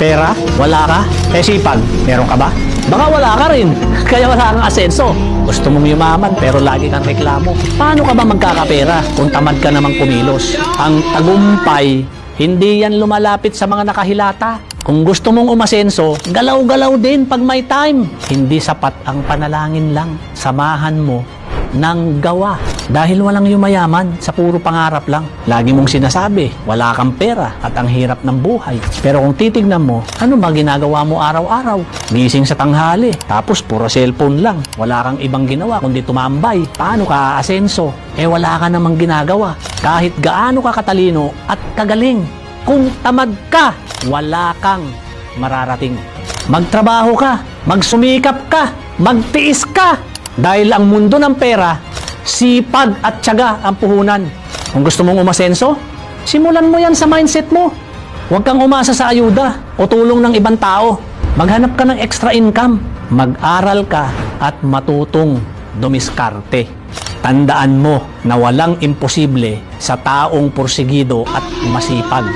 Pera? Wala ka? Sipag? Meron ka ba? Baka wala ka rin, kaya wala kang asenso. Gusto mong yumaman pero lagi kang reklamo. Paano ka ba magkakapera kung tamad ka namang kumilos? Ang tagumpay, hindi yan lumalapit sa mga nakahilata. Kung gusto mong umasenso, galaw-galaw din pag may time. Hindi sapat ang panalangin lang. Samahan mo ng gawa. Dahil walang yumayaman sa puro pangarap lang. Lagi mong sinasabi, wala kang pera at ang hirap ng buhay. Pero kung titignan mo, ano ba ginagawa mo araw-araw? Gising sa tanghali, tapos puro cellphone lang. Wala kang ibang ginawa kundi tumambay. Paano ka aasenso? Wala ka namang ginagawa. Kahit gaano ka katalino at kagaling. Kung tamad ka, wala kang mararating. Magtrabaho ka, magsumikap ka, magtiis ka. Dahil ang mundo ng pera, sipag at tiyaga ang puhunan. Kung gusto mong umasenso, simulan mo yan sa mindset mo. Huwag kang umasa sa ayuda o tulong ng ibang tao. Maghanap ka ng extra income. Mag-aral ka at matutong dumiskarte. Tandaan mo na walang imposible sa taong porsigido at masipag.